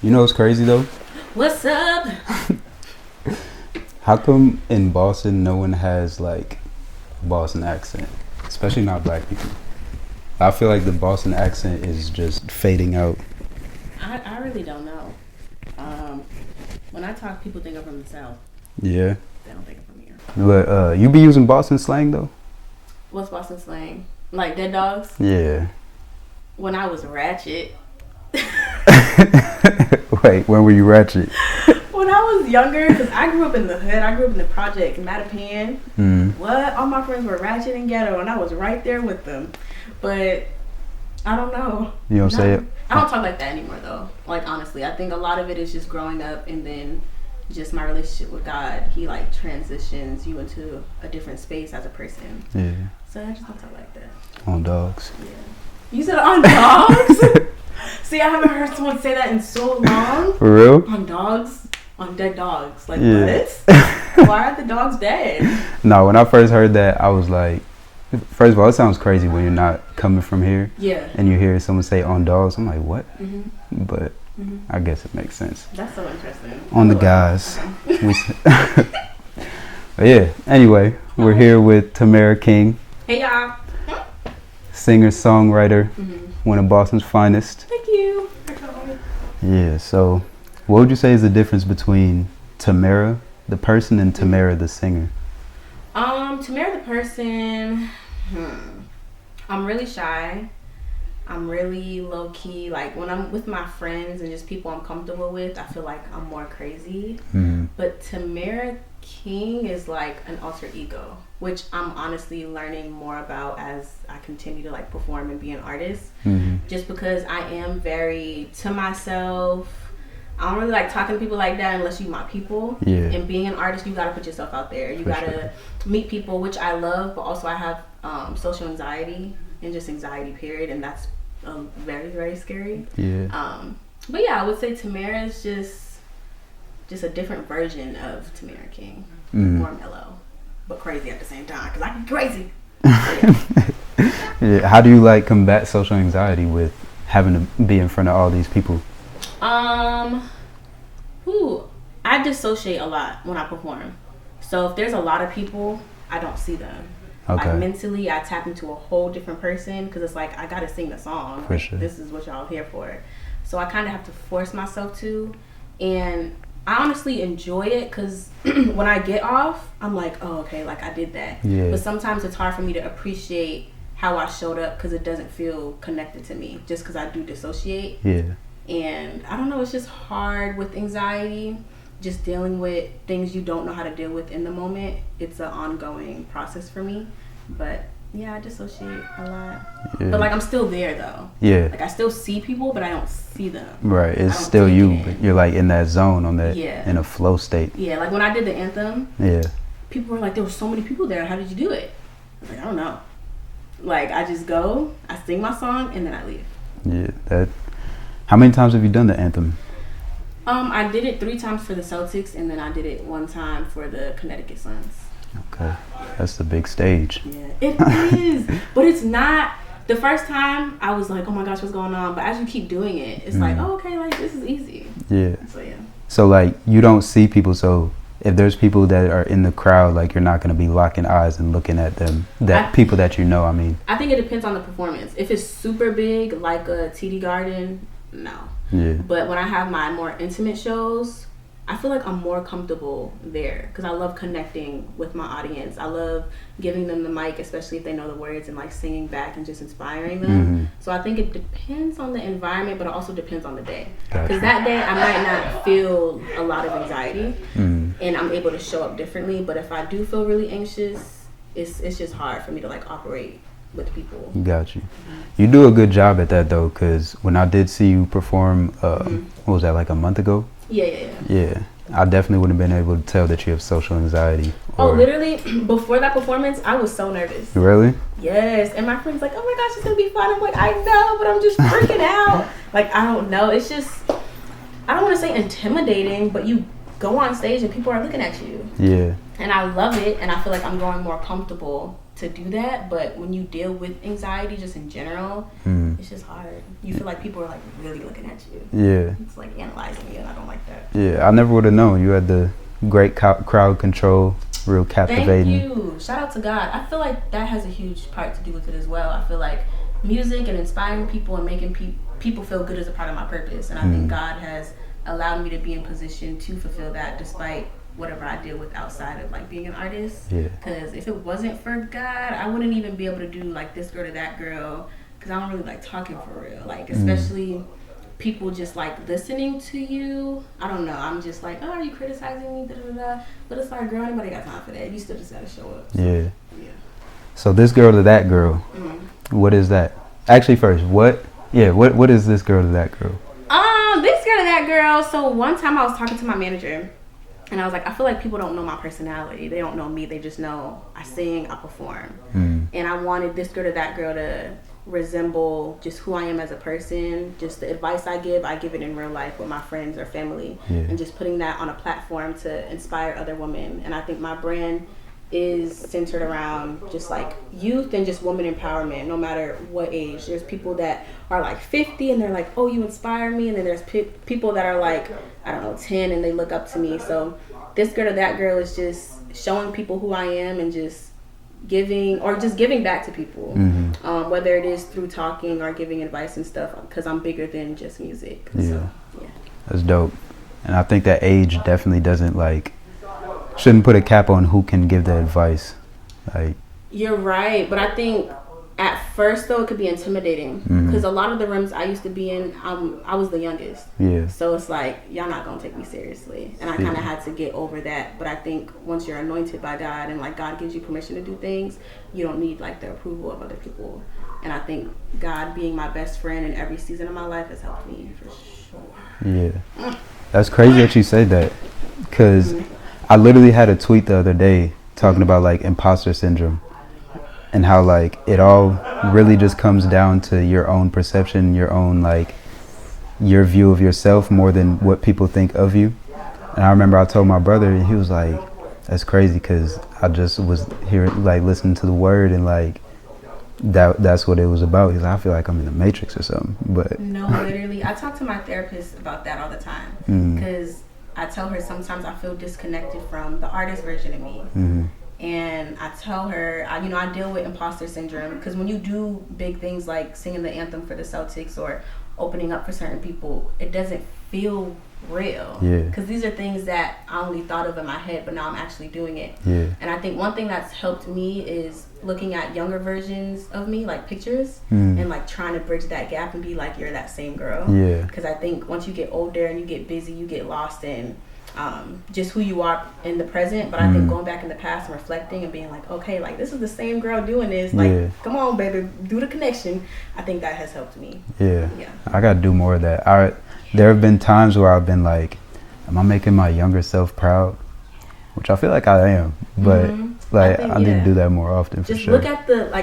You know what's crazy though? What's up? How come in Boston no one has like a Boston accent, especially not black people? I feel like the Boston accent is just fading out. I really don't know. When I talk, people think I'm from the South. Yeah, They don't think I'm from here. but you be using Boston slang though? What's Boston slang? Like dead dogs? Yeah. When I was ratchet. Wait, when were you ratchet? When I was younger, because I grew up in the hood. I grew up in the project, Mattapan. What? All my friends were ratchet and ghetto, and I was right there with them. But I don't know. You don't say it? I don't talk like that anymore, though. Like, honestly, I think a lot of it is just growing up and then just my relationship with God. He, like, transitions you into a different space as a person. Yeah. So I just don't talk like that. On dogs. Yeah. You said on dogs? See, I haven't heard someone say that in so long. For real? On dogs? On dead dogs. Like, Yeah. what? Why are the dogs dead? No, when I first heard that, I was like, first of all, it sounds crazy when you're not coming from here. Yeah. And you hear someone say on dogs. I'm like, what? Mm-hmm. But I guess it makes sense. That's so interesting. On the guys. But yeah, anyway, we're here with Tamera King, Hey, y'all. singer, songwriter, one of Boston's finest. Thank you. Yeah, so what would you say is the difference between Tamera, the person, and Tamera, the singer? Tamera the person, I'm really shy. I'm really low key. Like when I'm with my friends and just people I'm comfortable with, I feel like I'm more crazy. But Tamera King is like an alter ego, which I'm honestly learning more about as I continue to like perform and be an artist. Just because I am very to myself. I don't really like talking to people like that unless you my people. Yeah. And being an artist, you gotta put yourself out there. You gotta meet people, which I love, but also I have social anxiety and just anxiety period, and that's very, very scary. Yeah. But yeah, I would say Tamera is just a different version of Tamera King. More mellow, but crazy at the same time, because I can be crazy. Yeah. How do you like combat social anxiety with having to be in front of all these people? I dissociate a lot when I perform. So if there's a lot of people, I don't see them. Okay. Like mentally, I tap into a whole different person because it's like I gotta sing the song. For like, sure. This is what y'all here for. So I kind of have to force myself to, and I honestly enjoy it because when I get off, I'm like, oh, okay, like I did that. Yeah. But sometimes it's hard for me to appreciate how I showed up because it doesn't feel connected to me just because I do dissociate. Yeah. And I don't know, it's just hard with anxiety, just dealing with things you don't know how to deal with in the moment. It's an ongoing process for me. But yeah, I dissociate a lot. Yeah. But like I'm still there though. Yeah. Like I still see people, but I don't see them. Right. It's I don't still take you, it but in. you're like in that zone, on that, Yeah. in a flow state. Yeah, like when I did the anthem, Yeah. people were like, there were so many people there. How did you do it? I was like, I don't know. Like I just go, I sing my song, and then I leave. Yeah. How many times have you done the anthem? I did it 3 times for the Celtics, and then I did it 1 time for the Connecticut Suns. Okay. That's the big stage. Yeah, it is. But it's not. The first time, I was like, oh my gosh, what's going on? But as you keep doing it, it's like, oh, okay, like this is easy. Yeah. So, yeah. So, like, you don't see people, so if there's people that are in the crowd, like, you're not going to be locking eyes and looking at them, people that you know, I mean. I think it depends on the performance. If it's super big, like a TD Garden, no. Yeah. But when I have my more intimate shows, I feel like I'm more comfortable there because I love connecting with my audience. I love giving them the mic, especially if they know the words, and like singing back and just inspiring them. So I think it depends on the environment, but it also depends on the day. Because that day I might not feel a lot of anxiety and I'm able to show up differently. But if I do feel really anxious, it's just hard for me to like operate with people. Got you. You do a good job at that though, because when I did see you perform, what was that, like a month ago? Yeah. I definitely wouldn't have been able to tell that you have social anxiety. Oh, literally, before that performance, I was so nervous. Really? Yes. And my friend's like, oh my gosh, it's going to be fun. I'm like, I know, but I'm just freaking out. Like, I don't know. It's just, I don't want to say intimidating, but you go on stage and people are looking at you. Yeah. And I love it, and I feel like I'm growing more comfortable to do that. But when you deal with anxiety just in general, It's just hard. You feel like people are like really looking at you. Yeah. It's like analyzing you, and I don't like that. Yeah, I never would have known. You had the great crowd control, real captivating. Thank you. Shout out to God. I feel like that has a huge part to do with it as well. I feel like music and inspiring people and making people feel good is a part of my purpose, and I think God has allowed me to be in position to fulfill that despite whatever I deal with outside of like being an artist. Because if it wasn't for God, I wouldn't even be able to do like this girl to that girl, because I don't really like talking for real, like especially people just like listening to you. I don't know, I'm just like, oh, are you criticizing me, da, da, da. But it's like, girl, anybody got time for that? You still just gotta show up. So, yeah. So this girl to that girl, what is that? Actually, first, what is this girl to that girl? This girl to that girl. So one time I was talking to my manager, and I was like, I feel like people don't know my personality. They don't know me. They just know I sing, I perform. And I wanted this girl to that girl to resemble just who I am as a person. Just the advice I give it in real life with my friends or family. And just putting that on a platform to inspire other women. And I think my brand is centered around just like youth and just woman empowerment, no matter what age. There's people that are like 50 and they're like, oh, you inspire me. And then there's people that are like, I don't know, 10 and they look up to me. So this girl to that girl is just showing people who I am and just giving back to people, whether it is through talking or giving advice and stuff, because I'm bigger than just music. So, that's dope. And I think that age definitely doesn't shouldn't put a cap on who can give the advice. Like, you're right, but I think at first though it could be intimidating, because a lot of the rooms I used to be in, I was the youngest. So it's like, y'all not gonna take me seriously, and I kind of had to get over that. But I think once you're anointed by God and like God gives you permission to do things, you don't need like the approval of other people. And I think God being my best friend in every season of my life has helped me for sure. That's crazy that you said that, because I literally had a tweet the other day talking about like imposter syndrome and how like it all really just comes down to your own perception, your own like your view of yourself more than what people think of you. And I remember I told my brother, and he was like, that's crazy, because I just was here like listening to the word, and like that's what it was about. He's like, I feel like I'm in the Matrix or something. But no, literally, I talk to my therapist about that all the time, because I tell her sometimes I feel disconnected from the artist version of me. And I tell her, I deal with imposter syndrome, because when you do big things like singing the anthem for the Celtics or opening up for certain people, it doesn't feel real. Because these are things that I only thought of in my head, but now I'm actually doing it. And I think one thing that's helped me is looking at younger versions of me, like pictures, and like trying to bridge that gap and be like, you're that same girl. Because I think once you get older and you get busy, you get lost in just who you are in the present. But I think going back in the past and reflecting and being like, okay, like this is the same girl doing this, like come on baby, do the connection. I think that has helped me. I gotta do more of that. There have been times where I've been like, am I making my younger self proud? Which I feel like I am, but like I need to do that more often. Just for sure.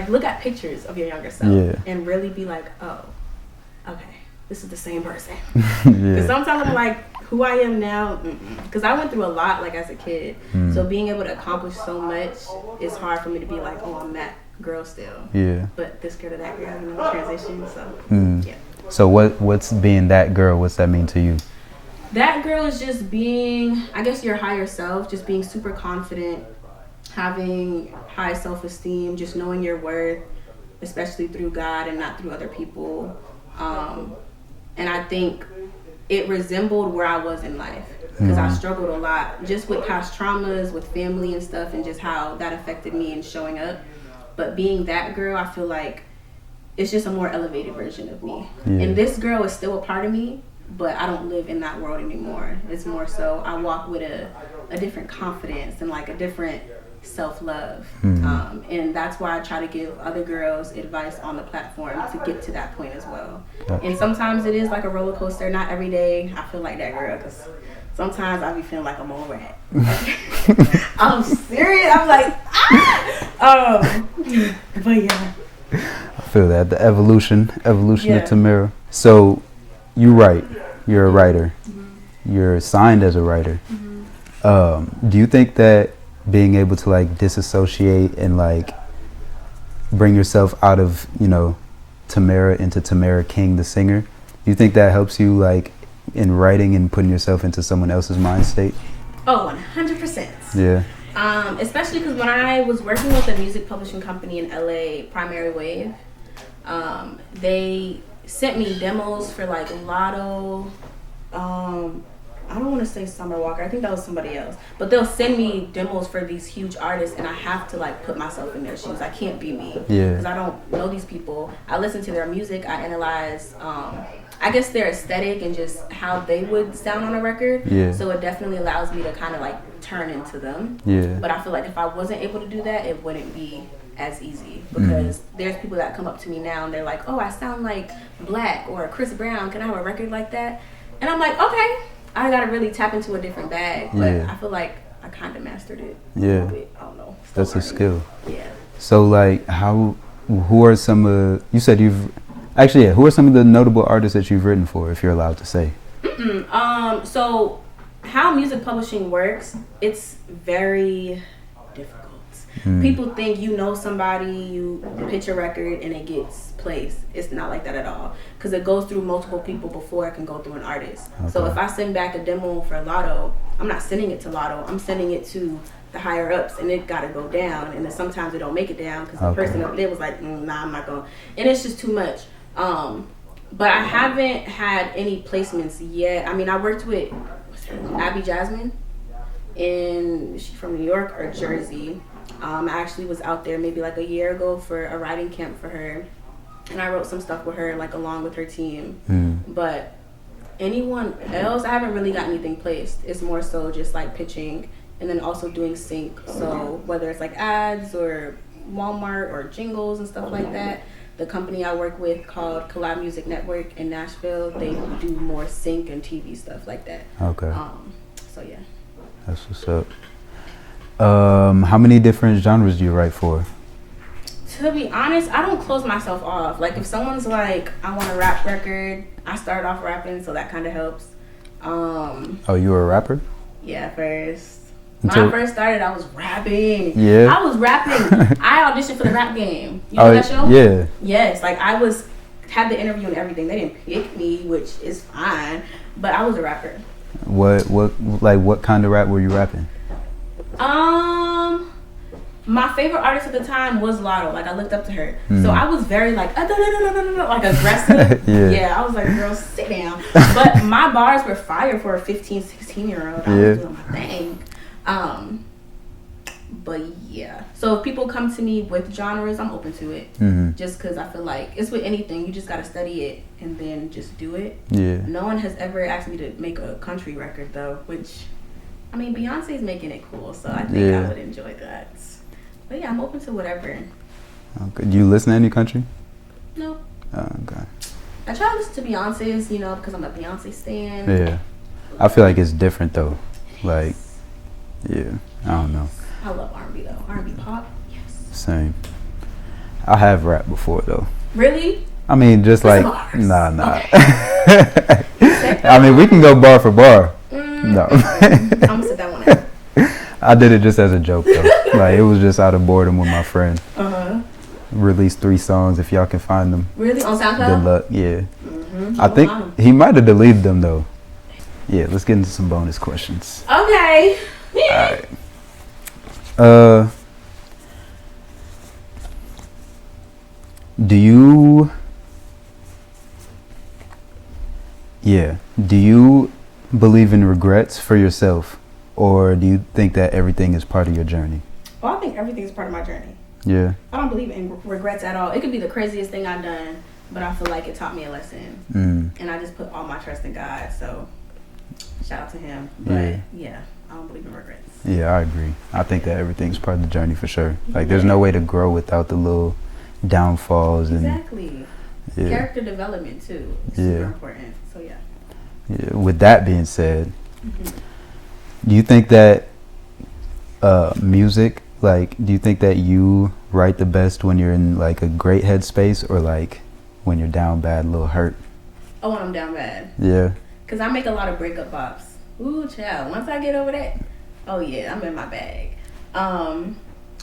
Look at pictures of your younger self and really be like, oh, okay, this is the same person. Because sometimes I'm like, who I am now, because I went through a lot like as a kid. So being able to accomplish so much, it's hard for me to be like, oh, I'm that girl still. But this girl to that girl, transition. So So what's being that girl? What's that mean to you? That girl is just being, I guess, your higher self, just being super confident, having high self-esteem, just knowing your worth, especially through God and not through other people. And I think it resembled where I was in life, because I struggled a lot just with past traumas, with family and stuff, and just how that affected me in showing up. But being that girl, I feel like it's just a more elevated version of me. And this girl is still a part of me, but I don't live in that world anymore. It's more so I walk with a different confidence and like a different self-love. And that's why I try to give other girls advice on the platform to get to that point as well. And sometimes it is like a roller coaster. Not every day I feel like that girl, because sometimes I be feeling like a mole rat. I'm serious. I'm like, but yeah. I feel that. The evolution of Tamera. So you write. You're a writer. You're signed as a writer. Do you think that being able to like disassociate and like bring yourself out of, Tamera into Tamera King, the singer. Do you think that helps you like in writing and putting yourself into someone else's mind state? Oh, 100%. Yeah. Especially because when I was working with a music publishing company in LA, Primary Wave, they sent me demos for like Lotto. I don't want to say Summer Walker. I think that was somebody else. But they'll send me demos for these huge artists, and I have to like put myself in their shoes. I can't be me because I don't know these people. I listen to their music. I analyze, I guess, their aesthetic and just how they would sound on a record. Yeah. So it definitely allows me to kind of like turn into them. Yeah. But I feel like if I wasn't able to do that, it wouldn't be as easy because there's people that come up to me now and they're like, "Oh, I sound like Black or Chris Brown. Can I have a record like that?" And I'm like, "Okay." I gotta really tap into a different bag, but I feel like I kind of mastered it. Yeah, I don't know. That's a skill. Yeah. So like, who are some of? You said you've actually, yeah. Who are some of the notable artists that you've written for, if you're allowed to say? So how music publishing works, it's very difficult. People think you know somebody, you pitch a record and it gets placed. It's not like that at all because it goes through multiple people before it can go through an artist. Okay. So if I send back a demo for Lotto, I'm not sending it to Lotto. I'm sending it to the higher ups, and it got to go down. And then sometimes it don't make it down because the person up there was like, "Nah, I'm not going." And it's just too much. But I haven't had any placements yet. I mean, I worked with Abby Jasmine, and she's from New York or Jersey. I actually was out there maybe like a year ago for a writing camp for her, and I wrote some stuff with her like along with her team. But anyone else, I haven't really got anything placed. It's more so just like pitching and then also doing sync. So whether it's like ads or Walmart or jingles and stuff like that, the company I work with called Collab Music Network in Nashville, they do more sync and TV stuff like that. Okay. So yeah. That's what's up. How many different genres do you write for? To be honest, I don't close myself off. Like if someone's like, I want a rap record, I started off rapping, so that kind of helps. Oh, you were a rapper? Yeah, first. When I first started, I was rapping. Yeah. I was rapping. I auditioned for the Rap Game. You know that show? Yeah. Yes, like I had the interview and everything. They didn't pick me, which is fine, but I was a rapper. What kind of rap were you rapping? My favorite artist at the time was Lotto. Like I looked up to her, so I was very like like aggressive. Yeah, I was like, girl, sit down. But my bars were fire for a 15, 16-year-old. I was doing my thing. But yeah, so if people come to me with genres, I'm open to it. Just because I feel like it's with anything, you just gotta study it and then just do it. Yeah. No one has ever asked me to make a country record though, which I mean Beyonce's making it cool, so I think I would enjoy that. But yeah, I'm open to whatever. Okay. Do you listen to any country? No. Okay. I try to listen to Beyonce's, because I'm a Beyonce stan. Yeah. I feel like it's different though. Like, yeah, I don't know. I love R&B though. R&B pop, yes. Same. I have rap before though. Really? I mean, just What's like, bars? nah. Okay. I mean, we can go bar for bar. No. I'm gonna sit that one out. I did it just as a joke though. Like it was just out of boredom with my friend. Released 3 songs. If y'all can find them. Really? On SoundCloud? Good luck. Yeah. I think he might have deleted them though. Yeah. Let's get into some bonus questions. Okay. All right. Do you believe in regrets for yourself, or do you think that everything is part of your journey? Well, I think everything is part of my journey. Yeah. I don't believe in regrets at all. It could be the craziest thing I've done, but I feel like it taught me a lesson. And I just put all my trust in God, so shout out to him. But yeah, I don't believe in regrets. Yeah, I agree. I think that everything's part of the journey for sure. Like there's no way to grow without the little downfalls. Exactly. Character development too is super important. So yeah. With that being said, do you think that music, do you think that you write the best when you're in like a great headspace, or like when you're down bad, a little hurt? Oh, when I'm down bad. Yeah. Cause I make a lot of breakup bops. Ooh, child. Once I get over that, oh yeah, I'm in my bag.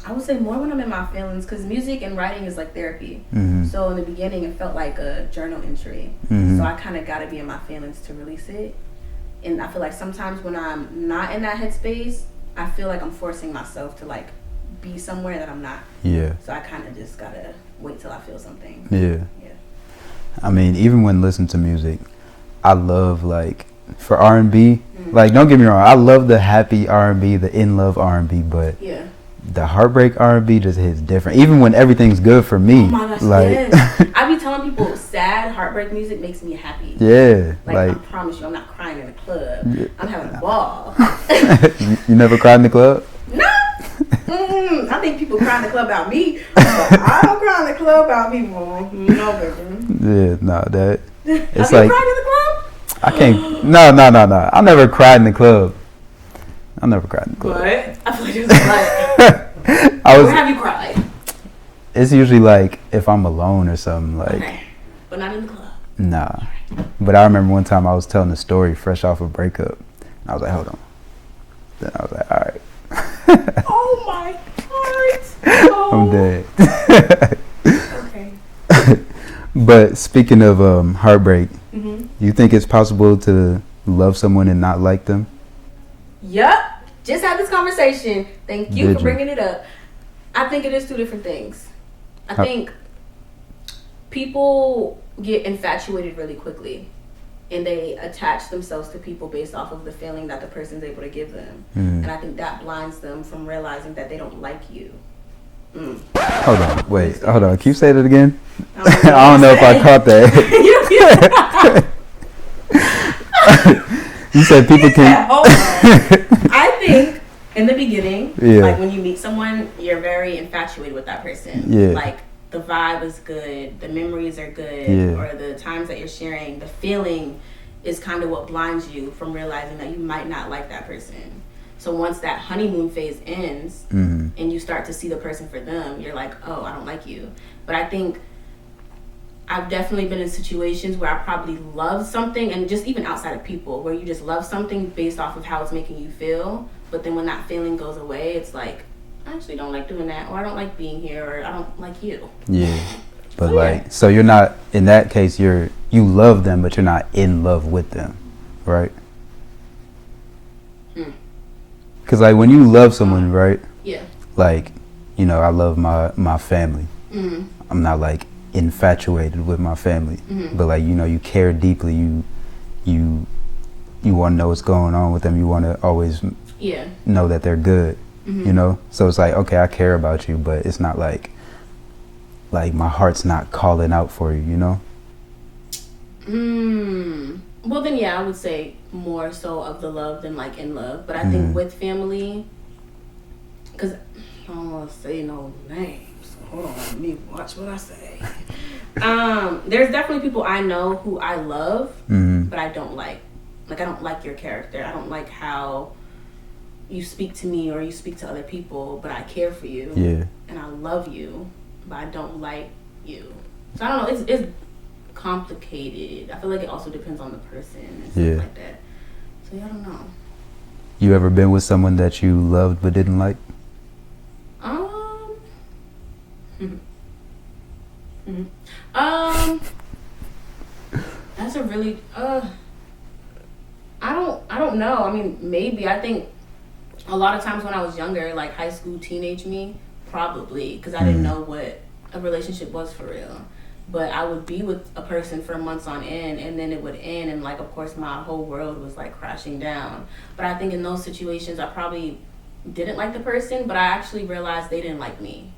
I would say more when I'm in my feelings, because music and writing is like therapy. Mm-hmm. So in the beginning, it felt like a journal entry. Mm-hmm. So I kind of got to be in my feelings to release it. And I feel like sometimes when I'm not in that headspace, I feel like I'm forcing myself to like be somewhere that I'm not. Yeah. So I kind of just gotta wait till I feel something. Yeah. Yeah. I mean, even when listening to music, I love like for R&B. Like, don't get me wrong, I love the happy R&B, the in love R&B, but Yeah. the heartbreak R&B just hits different. Even when everything's good for me. Oh my gosh, like, yes. I be telling people sad heartbreak music makes me happy. Yeah. Like I promise you, I'm not crying in the club. Yeah. I'm having a ball. you never cried in the club? No. I think people cry in the club about me, but I don't cry in the club about people. No, baby. Yeah, no, that. It's Have like, you cried in the club? I can't. No. I never cried in the club. I never cried in the club. But I feel like it's like. Where have you cried? It's usually like if I'm alone or something. Like. Okay. But not in the club. Nah. But I remember one time I was telling a story fresh off a breakup. And I was like, hold on. Then I was like, all right. Oh my heart. Oh. I'm dead. Okay. But speaking of heartbreak, Mm-hmm. you think it's possible to love someone and not like them? Yup. Just had this conversation. Thank you Did for bringing it up. I think it is two different things. I think people get infatuated really quickly, and they attach themselves to people based off of the feeling that the person's able to give them. And I think that blinds them from realizing that they don't like you. Hold on. Wait. Hold on. Can you say that again? I I don't know if I caught that. You said people can. Hold on. I think in the beginning, Yeah. like when you meet someone, you're very infatuated with that person. Yeah. Like the vibe is good, the memories are good, Yeah. or the times that you're sharing, the feeling is kind of what blinds you from realizing that you might not like that person. So once that honeymoon phase ends and you start to see the person for them, you're like, oh, I don't like you. But I think I've definitely been in situations where I probably love something, and just even outside of people, where you just love something based off of how it's making you feel. But then when that feeling goes away, it's like, I actually don't like doing that, or I don't like being here, or I don't like you. Yeah. But like, so you're not, in that case, you love them, but you're not in love with them, right? Because like when you love someone, right? Yeah. Like, you know, I love my family. I'm not like infatuated with my family, but like, you know, you care deeply. You want to know what's going on with them. You want to always know that they're good. You know, so it's like, okay, I care about you, but it's not like my heart's not calling out for you. You know. Well, then, yeah, I would say more so of the love than like in love. But I think with family, because I don't want to say no names. So hold on, let me watch what I say. There's definitely people I know who I love, but I don't like. Like, I don't like your character. I don't like how you speak to me or you speak to other people, but I care for you. Yeah. And I love you, but I don't like you. So I don't know. It's complicated. I feel like it also depends on the person and stuff like that. So yeah, I don't know. You ever been with someone that you loved but didn't like? That's a really I don't know. I mean, maybe. I think a lot of times when I was younger, like high school, teenage me, probably, because I didn't know what a relationship was for real. But I would be with a person for months on end, and then it would end, and like, of course, my whole world was like crashing down. But I think in those situations, I probably didn't like the person, but I actually realized they didn't like me.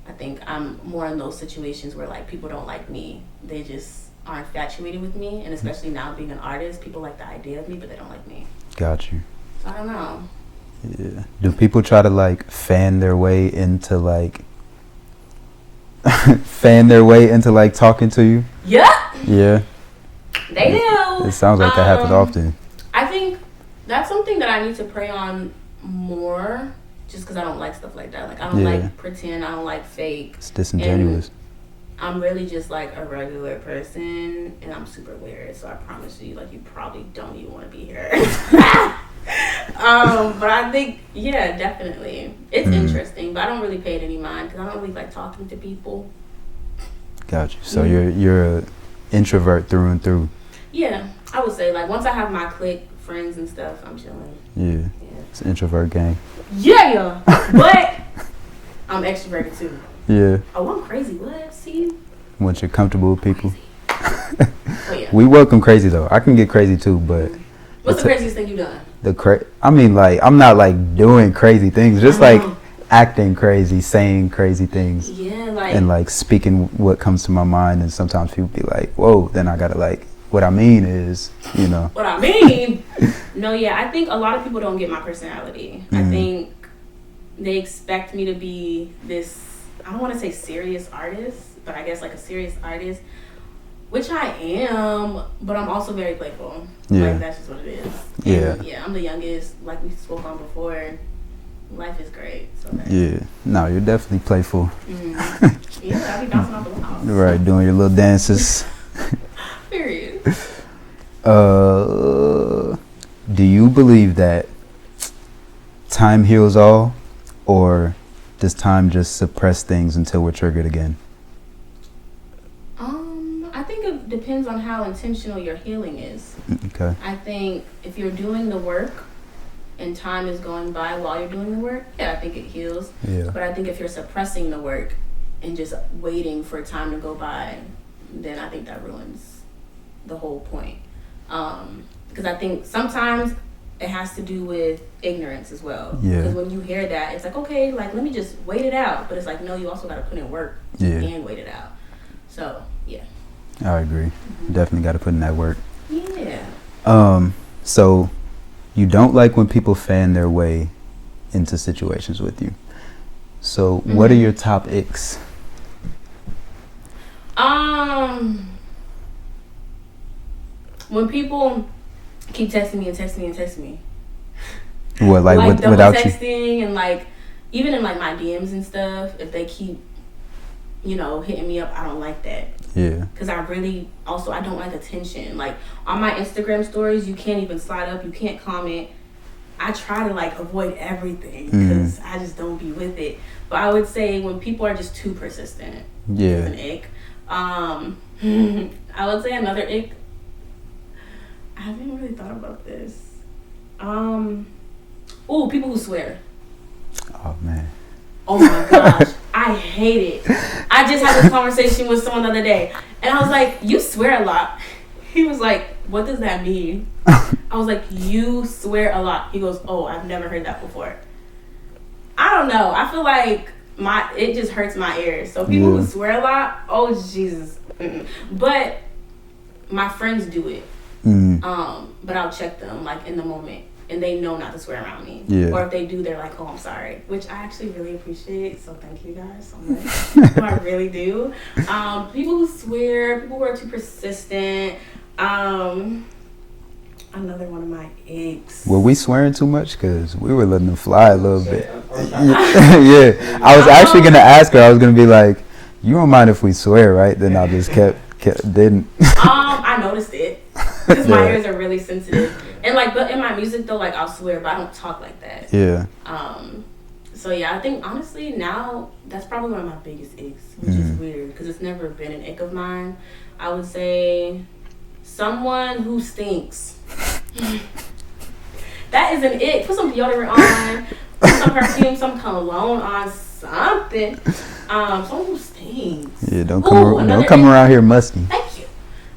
I think I'm more in those situations where like people don't like me. They just are infatuated with me, and especially now being an artist, people like the idea of me, but they don't like me. Got you. So I don't know. Yeah. Do people try to like fan their way into like talking to you? Yeah. Yeah. They do. It sounds like that happens often. I think that's something that I need to pray on more, just because I don't like stuff like that. Like, I don't like pretend. I don't like fake. It's disingenuous. And I'm really just like a regular person, and I'm super weird. So I promise you, like, you probably don't even want to be here. But I think, yeah, definitely. It's interesting, but I don't really pay it any mind because I don't really like talking to people. Got you. So you're an introvert through and through. Yeah, I would say, like, once I have my clique, friends and stuff, I'm chilling. Yeah. It's an introvert gang. Yeah! But I'm extroverted too. Yeah. Oh, I'm crazy. What? See? Once you're comfortable with people. Oh, yeah. We welcome crazy though. I can get crazy too, but What's the craziest thing you've done? I mean, like, I'm not like doing crazy things, just like acting crazy, saying crazy things. Yeah, like, and like speaking what comes to my mind, and sometimes people be like, whoa, then I gotta like, what I mean is, you know. What I mean? No, yeah, I think a lot of people don't get my personality. I think they expect me to be this, I don't want to say serious artist, but I guess like a serious artist, which I am, but I'm also very playful. Yeah. Like, that's just what it is. Yeah. And, yeah, I'm the youngest, like we spoke on before. Life is great. So yeah. No, you're definitely playful. Yeah, I be bouncing off the walls. Right, doing your little dances. Period. Do you believe that time heals all, or does time just suppress things until we're triggered again? I think it depends on how intentional your healing is. Okay. I think if you're doing the work and time is going by while you're doing the work, yeah, I think it heals. Yeah. But I think if you're suppressing the work and just waiting for time to go by, then I think that ruins the whole point. Because I think sometimes it has to do with ignorance as well. Yeah. Because when you hear that, it's like, okay, like, let me just wait it out. But it's like, no, you also got to put in work and wait it out. So, yeah. I agree. Definitely got to put in that work. Yeah. So you don't like when people fan their way into situations with you. So what are your top icks? When people keep texting me and texting me and texting me. What, like double without texting you? And like, even in like my DMs and stuff, if they keep, hitting me up, I don't like that. Yeah. Because I really, also, I don't like attention. Like, on my Instagram stories, you can't even slide up, you can't comment. I try to like avoid everything because I just don't be with it. But I would say when people are just too persistent, it's an ick. I would say another ick. I haven't really thought about this. People who swear. Oh man. Oh my gosh, I hate it. I just had this conversation with someone the other day, and I was like, "You swear a lot." He was like, "What does that mean?" I was like, "You swear a lot." He goes, "Oh, I've never heard that before." I don't know. I feel like it just hurts my ears. So people who swear a lot, oh Jesus. But my friends do it. But I'll check them like in the moment, and they know not to swear around me. Or if they do, they're like, "Oh, I'm sorry," which I actually really appreciate. So thank you guys so much. I really do. People who swear, people who are too persistent. Another one of my icks. Were we swearing too much? Because we were letting them fly a little bit. Yeah. I was actually going to ask her. I was going to be like, you don't mind if we swear, right? Then I just didn't. I noticed it. Because my ears are really sensitive. And like, but in my music though, like I'll swear, but I don't talk like that. Yeah. So yeah, I think honestly now that's probably one of my biggest icks, which is weird because it's never been an ick of mine. I would say someone who stinks. That is an ick. Put some deodorant on, put some perfume, some cologne on, something. Someone who stinks. Yeah, don't come around here musty. Thank you.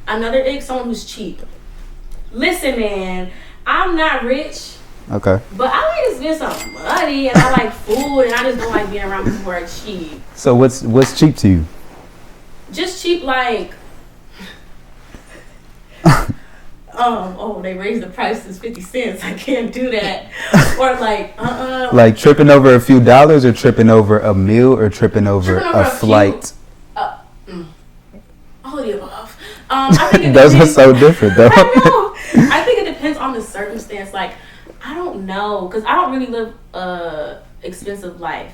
Another ick, someone who's cheap. Listen, man, I'm not rich. Okay. But I like to spend some money, and I like food, and I just don't like being around people who are cheap. So what's cheap to you? Just cheap, like, they raised the prices 50 cents. I can't do that. Or like, Like tripping over a few dollars, or tripping over a meal, or tripping over a flight. All of the above. I think those are so different, though. I know. I think it depends on the circumstance. Like, I don't know, because I don't really live a expensive life.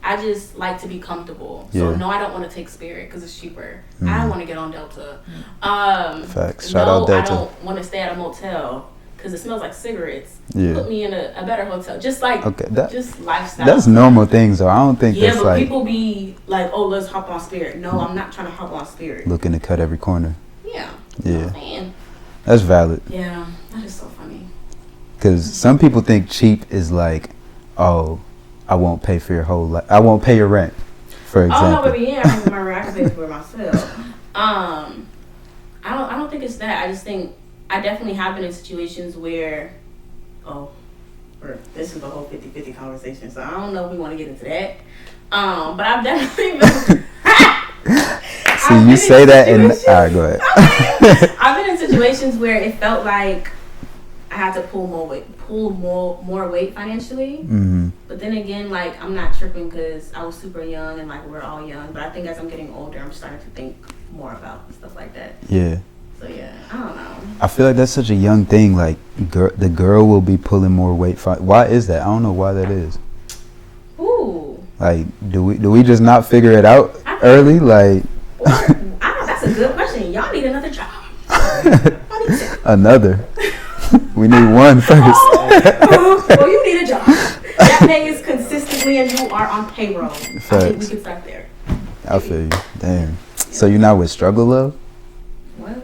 I just like to be comfortable. So no, I don't want to take Spirit because it's cheaper. I want to get on Delta. Facts. Shout out Delta. I don't want to stay at a motel because it smells like cigarettes. Yeah. Put me in a better hotel. Just like, just lifestyle. That's normal things, though. I don't think that's but like... people be like, oh, let's hop on Spirit. No, I'm not trying to hop on Spirit. Looking to cut every corner. Yeah. Yeah. Man. That's valid. Yeah, that is so funny. Because some people think cheap is like, oh, I won't pay for your whole life. I won't pay your rent, for example. Oh, no, baby, yeah, I can pay my rent. I can pay for it myself. I don't think it's that. I just think I definitely have been in situations where, this is the whole 50-50 conversation, so I don't know if we want to get into that. But I've definitely been... See, you say that and... Alright, go ahead. I've been in situations where it felt like I had to pull more weight financially. Mm-hmm. But then again, like, I'm not tripping because I was super young and, like, we're all young. But I think as I'm getting older, I'm starting to think more about stuff like that. Yeah. So, yeah, I don't know. I feel like that's such a young thing. Like, the girl will be pulling more weight. Why is that? I don't know why that is. Ooh. Like, do we just not figure it out early? Like... That's a good question. Y'all need another job. Another? We need one first. Well, you need a job. That pays consistently and you are on payroll. Facts. I think we can start there. I feel you. Damn. So you're not with Struggle Love? What?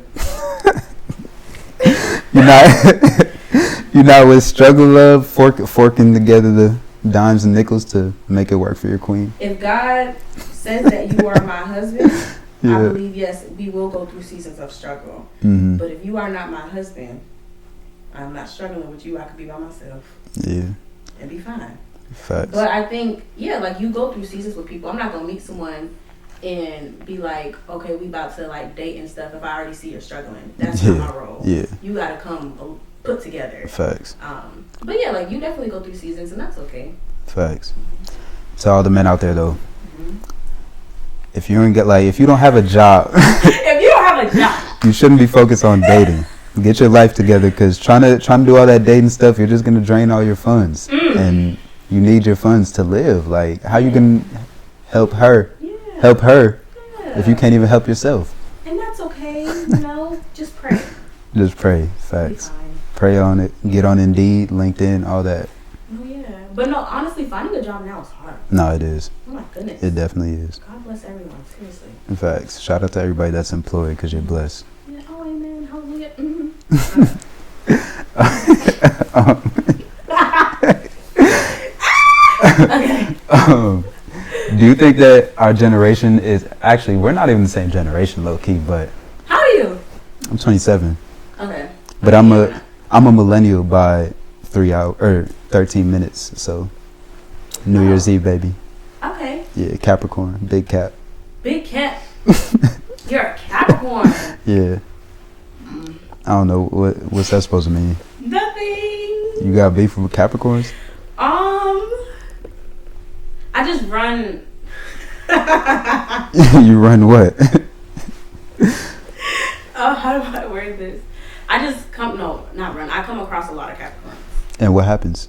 You're not with Struggle Love, forking together the dimes and nickels to make it work for your queen? If God says that you are my husband, I believe, yes, we will go through seasons of struggle. Mm-hmm. But if you are not my husband, I'm not struggling with you. I could be by myself. Yeah. And be fine. Facts. But I think, like, you go through seasons with people. I'm not going to meet someone and be like, okay, we about to, like, date and stuff if I already see you're struggling. That's not my role. Yeah. You got to come put together. Facts. But, yeah, like, you definitely go through seasons, and that's okay. Facts. To all the men out there, though. Mm-hmm. If you don't have a job, if you don't have a job, you shouldn't be focused on dating. Get your life together, because trying to do all that dating stuff, you're just gonna drain all your funds, and you need your funds to live. Like, how you can help her if you can't even help yourself? And that's okay, just pray. Just pray. Facts. Pray on it. Get on Indeed, LinkedIn, all that. Oh yeah, but no, honestly, finding a job now is hard. No, it is. Oh my goodness. It definitely is. God bless everyone, seriously. In fact, shout out to everybody that's employed, because you're blessed. Yeah, oh amen, hallelujah. Mm-hmm. Do you think that our generation is actually, we're not even the same generation, low key, but how are you? I'm 27. Okay. But I'm a millennial by 13 minutes. So New Year's Eve, baby. Okay. Yeah, Capricorn, big cap. Big cap. You're a Capricorn. Yeah. I don't know what's that supposed to mean. Nothing. You got beef with Capricorns? I just run. You run what? How do I word this? I just not run. I come across a lot of Capricorns. And what happens?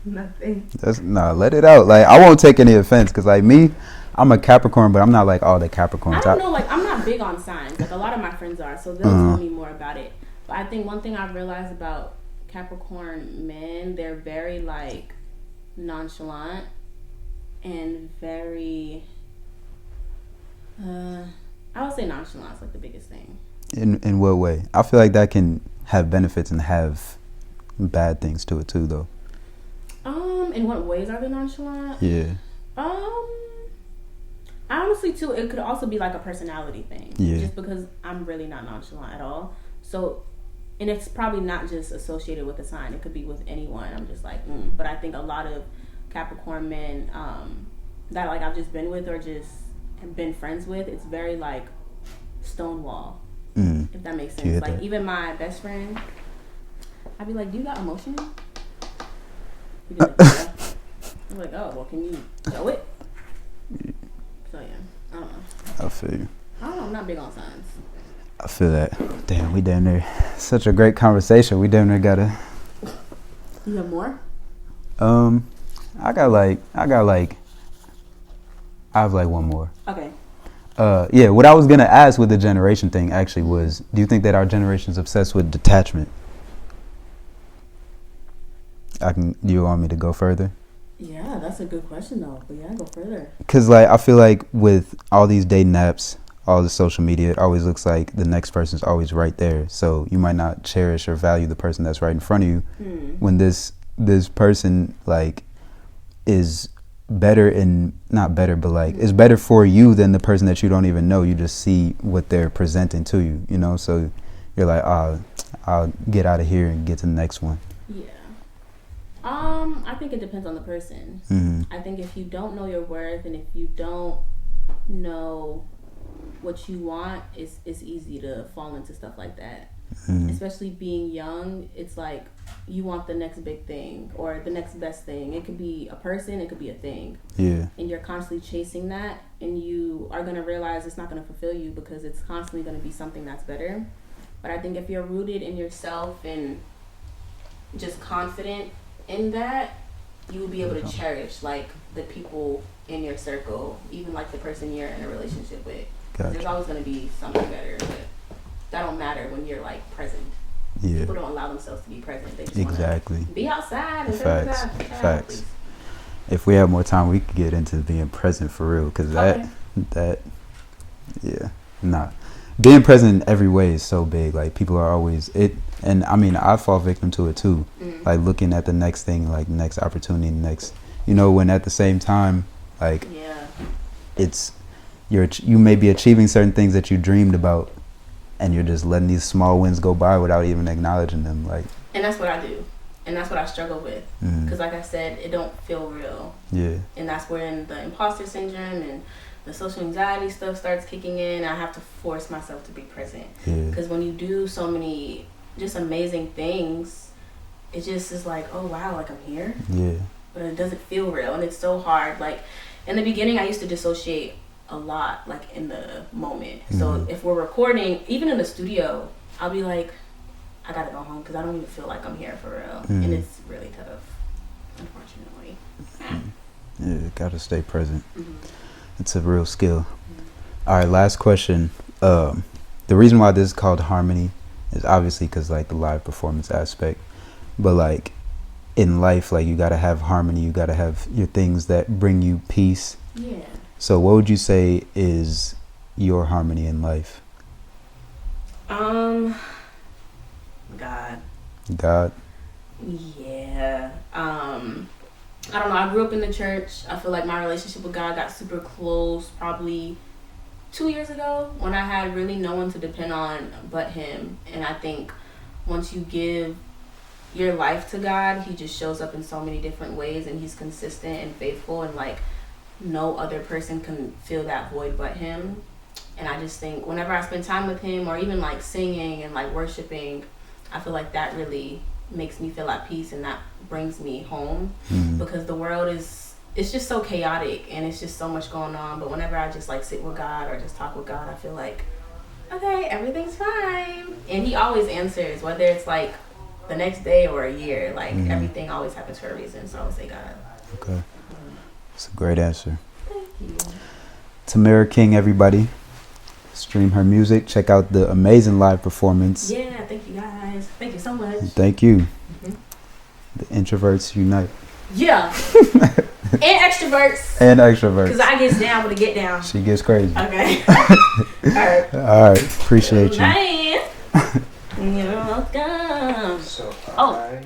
Nothing. Let it out. Like, I won't take any offense, because like me, I'm a Capricorn, but I'm not like all the Capricorns. I don't know, like, I'm not big on signs. Like, a lot of my friends are, so they'll tell me more about it. But I think one thing I've realized about Capricorn men, they're very, like, nonchalant and very, I would say nonchalant is like the biggest thing. In what way? I feel like that can have benefits and have bad things to it too, though. In what ways are they nonchalant? Yeah. Honestly, too, it could also be like a personality thing. Yeah. Just because I'm really not nonchalant at all. So, and it's probably not just associated with a sign. It could be with anyone. I'm just like, But I think a lot of Capricorn men that like I've just been with or just have been friends with, it's very like stonewall. If that makes sense. Like, even my best friend, I'd be like, do you got emotion? He'd be like, yeah. I'm like, oh, well, can you show it? So, yeah, I don't know. I feel you. I don't know, I'm not big on signs. I feel that. Damn, we damn near. Such a great conversation. We damn near gotta. You have more? I have like one more. Okay. Yeah, what I was gonna ask with the generation thing actually was, do you think that our generation's obsessed with detachment? Do you want me to go further? Yeah, that's a good question though. But yeah, go further. Because like I feel like with all these dating apps, all the social media, it always looks like the next person's always right there. So you might not cherish or value the person that's right in front of you when this person like is better and not better, but like is better for you than the person that you don't even know. You just see what they're presenting to you, you know. So you're like, I'll get out of here and get to the next one. Yeah. I think it depends on the person. I think if you don't know your worth and if you don't know what you want, it's easy to fall into stuff like that. Especially being young, it's like you want the next big thing or the next best thing. It could be a person, it could be a thing. Yeah. And you're constantly chasing that, and you are going to realize it's not going to fulfill you because it's constantly going to be something that's better. But I think if you're rooted in yourself and just confident in that, you will be able to cherish like the people in your circle, even like the person you're in a relationship with. Gotcha. There's always going to be something better, but that don't matter when you're like present. Yeah. People don't allow themselves to be present. They just exactly. want to be outside and Facts. If we have more time, we could get into being present for real, because being present in every way is so big. Like people are always and I mean I fall victim to it too. Like looking at the next thing, like next opportunity, next, you know, when at the same time, like it's you may be achieving certain things that you dreamed about, and you're just letting these small wins go by without even acknowledging them. Like, and that's what I do, and that's what I struggle with, because like I said, it don't feel real. Yeah. And that's when the imposter syndrome and the social anxiety stuff starts kicking in. I have to force myself to be present, because when you do so many just amazing things, it just is like, oh wow, like I'm here. Yeah. But it doesn't feel real, and it's so hard. Like in the beginning, I used to dissociate a lot, like in the moment. So if we're recording, even in the studio, I'll be like, I gotta go home because I don't even feel like I'm here for real. And it's really tough, unfortunately. Yeah, gotta stay present. It's a real skill. All right, last question. The reason why this is called Harmony is obviously because like the live performance aspect, but like in life, like you gotta have harmony. You gotta have your things that bring you peace. Yeah. So what would you say is your harmony in life? God. Yeah. I don't know. I grew up in the church. I feel like my relationship with God got super close probably 2 years ago when I had really no one to depend on but Him. And I think once you give your life to God, He just shows up in so many different ways, and He's consistent and faithful, and like no other person can fill that void but Him. And I just think whenever I spend time with Him, or even like singing and like worshiping, I feel like that really makes me feel at peace, and that brings me home. Because the world it's just so chaotic, and it's just so much going on. But whenever I just like sit with God or just talk with God, I feel like, okay, everything's fine. And He always answers, whether it's like the next day or a year. Like everything always happens for a reason. So I would say God. Okay. That's a great answer. Thank you. Tamera King, everybody. Stream her music. Check out the amazing live performance. Yeah, thank you guys. Thank you so much. Thank you. The introverts unite. Yeah. And extroverts. And extroverts. Because I gets down with a get down. She gets crazy. Okay. All right. All right. Appreciate you. Nice. You're welcome. So, oh.